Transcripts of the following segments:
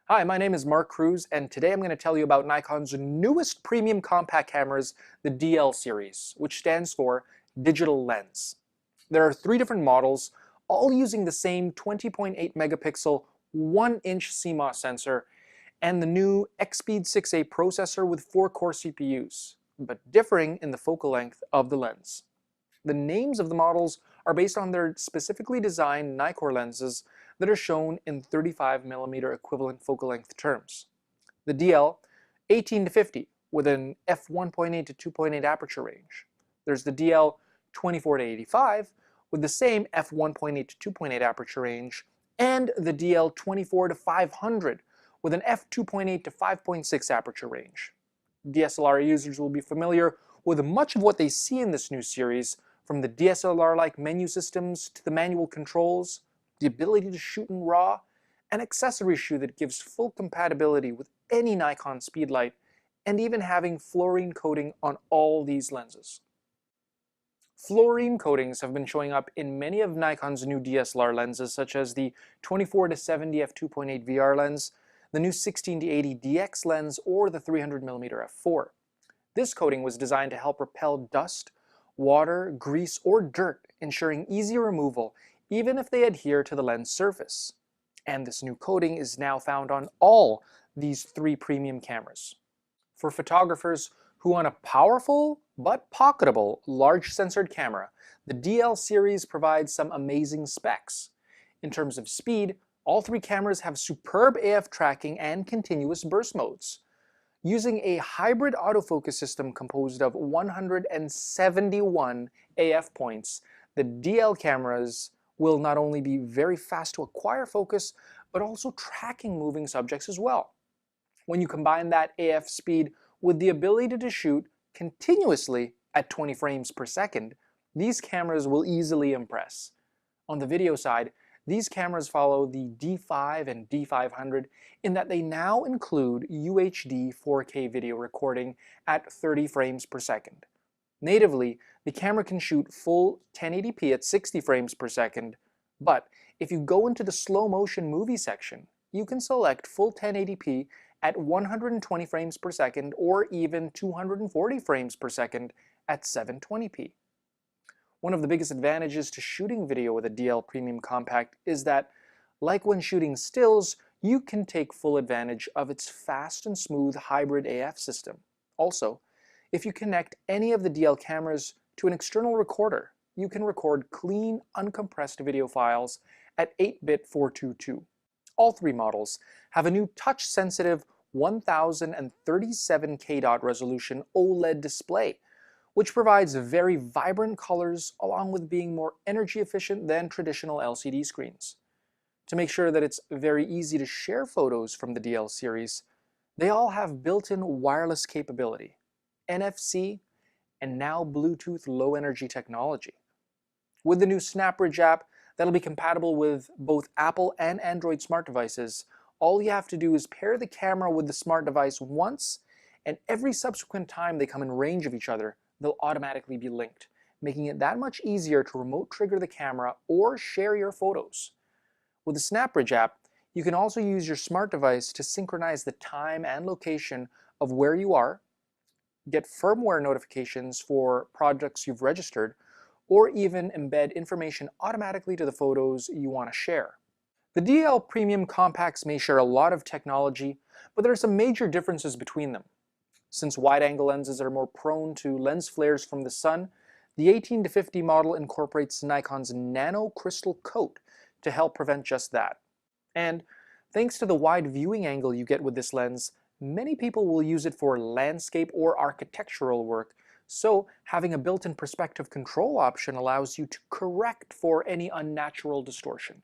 Hi, my name is Mark Cruz, and today I'm going to tell you about Nikon's newest premium compact cameras, the DL series, which stands for Digital Lens. There are three different models, all using the same 20.8 megapixel, 1-inch CMOS sensor, and the new XSpeed 6A processor with 4-core CPUs, but differing in the focal length of the lens. The names of the models are based on their specifically designed Nikkor lenses that are shown in 35mm equivalent focal length terms. The DL 18 to 50 with an f1.8 to 2.8 aperture range. There's the DL 24 to 85 with the same f1.8 to 2.8 aperture range, and the DL 24 to 500 with an f2.8 to 5.6 aperture range. DSLR users will be familiar with much of what they see in this new series, from the DSLR-like menu systems to the manual controls, the ability to shoot in RAW, an accessory shoe that gives full compatibility with any Nikon speedlight, and even having fluorine coating on all these lenses. Fluorine coatings have been showing up in many of Nikon's new DSLR lenses, such as the 24 to 70 f2.8 VR lens, the new 16 to 80 DX lens, or the 300mm f4. This coating was designed to help repel dust, water, grease, or dirt, ensuring easy removal even if they adhere to the lens surface. And this new coating is now found on all these three premium cameras. For photographers who want a powerful but pocketable large sensored camera, the DL series provides some amazing specs. In terms of speed, all three cameras have superb AF tracking and continuous burst modes. Using a hybrid autofocus system composed of 171 AF points, the DL cameras will not only be very fast to acquire focus, but also tracking moving subjects as well. When you combine that AF speed with the ability to shoot continuously at 20 frames per second, these cameras will easily impress. On the video side, these cameras follow the D5 and D500 in that they now include UHD 4K video recording at 30 frames per second. Natively, the camera can shoot full 1080p at 60 frames per second, but if you go into the slow motion movie section, you can select full 1080p at 120 frames per second or even 240 frames per second at 720p. One of the biggest advantages to shooting video with a DL Premium Compact is that, like when shooting stills, you can take full advantage of its fast and smooth hybrid AF system. Also, if you connect any of the DL cameras to an external recorder, you can record clean, uncompressed video files at 8-bit 422. All three models have a new touch-sensitive 1037 kDot resolution OLED display, which provides very vibrant colors along with being more energy efficient than traditional LCD screens. To make sure that it's very easy to share photos from the DL series, they all have built-in wireless capability, NFC, and now Bluetooth low energy technology. With the new SnapBridge app that'll be compatible with both Apple and Android smart devices, all you have to do is pair the camera with the smart device once, and every subsequent time they come in range of each other, they'll automatically be linked, making it that much easier to remote trigger the camera or share your photos. With the SnapBridge app, you can also use your smart device to synchronize the time and location of where you are, get firmware notifications for projects you've registered, or even embed information automatically to the photos you want to share. The DL Premium Compacts may share a lot of technology, but there are some major differences between them. Since wide-angle lenses are more prone to lens flares from the sun, the 18 to 50 model incorporates Nikon's nano crystal coat to help prevent just that. And thanks to the wide viewing angle you get with this lens, many people will use it for landscape or architectural work, so having a built-in perspective control option allows you to correct for any unnatural distortion.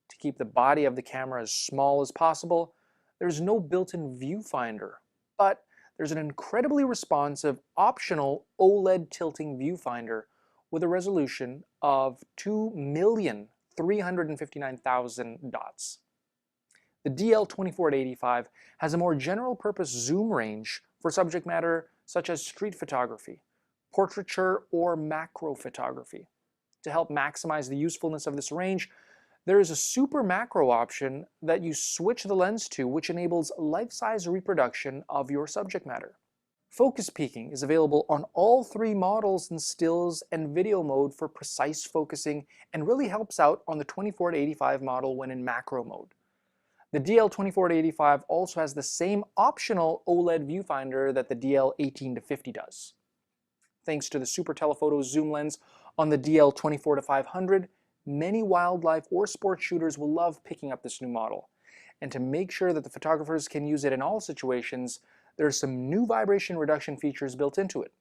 To keep the body of the camera as small as possible, there's no built-in viewfinder, but there's an incredibly responsive, optional OLED tilting viewfinder with a resolution of 2,359,000 dots. The DL 24-85 has a more general-purpose zoom range for subject matter such as street photography, portraiture, or macro photography. To help maximize the usefulness of this range, There is a super macro option that you switch the lens to, which enables life-size reproduction of your subject matter. Focus peaking is available on all three models in stills and video mode for precise focusing and really helps out on the 24-85 model when in macro mode. The DL 24-85 also has the same optional OLED viewfinder that the DL 18-50 does. Thanks to the super telephoto zoom lens on the DL 24-500, many wildlife or sports shooters will love picking up this new model. And to make sure that the photographers can use it in all situations, there are some new vibration reduction features built into it.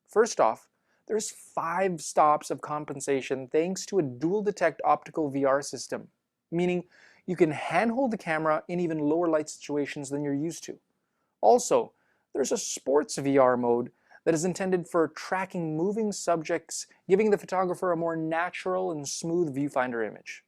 First off, there's 5 stops of compensation thanks to a dual detect optical VR system, meaning you can handhold the camera in even lower light situations than you're used to. Also, there's a sports VR mode that is intended for tracking moving subjects, giving the photographer a more natural and smooth viewfinder image.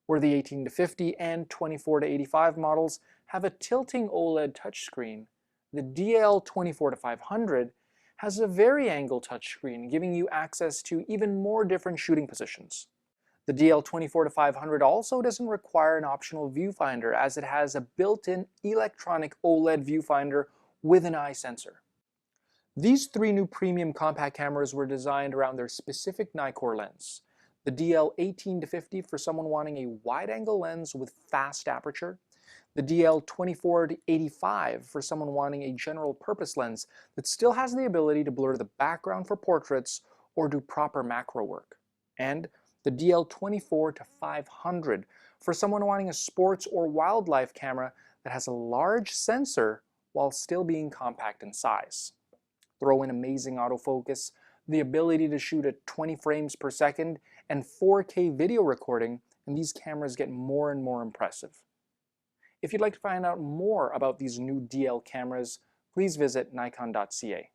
Where the 18-50 and 24-85 models have a tilting OLED touchscreen, the DL 24-500 has a vari-angle touchscreen, giving you access to even more different shooting positions. The DL 24-500 also doesn't require an optional viewfinder, as it has a built-in electronic OLED viewfinder with an eye sensor. These 3 new premium compact cameras were designed around their specific Nikkor lens. The DL 18-50 for someone wanting a wide-angle lens with fast aperture, the DL 24-85 for someone wanting a general-purpose lens that still has the ability to blur the background for portraits or do proper macro work, and the DL 24-500 for someone wanting a sports or wildlife camera that has a large sensor while still being compact in size. Throw in amazing autofocus, the ability to shoot at 20 frames per second, and 4K video recording, and these cameras get more and more impressive. If you'd like to find out more about these new DL cameras, please visit Nikon.ca.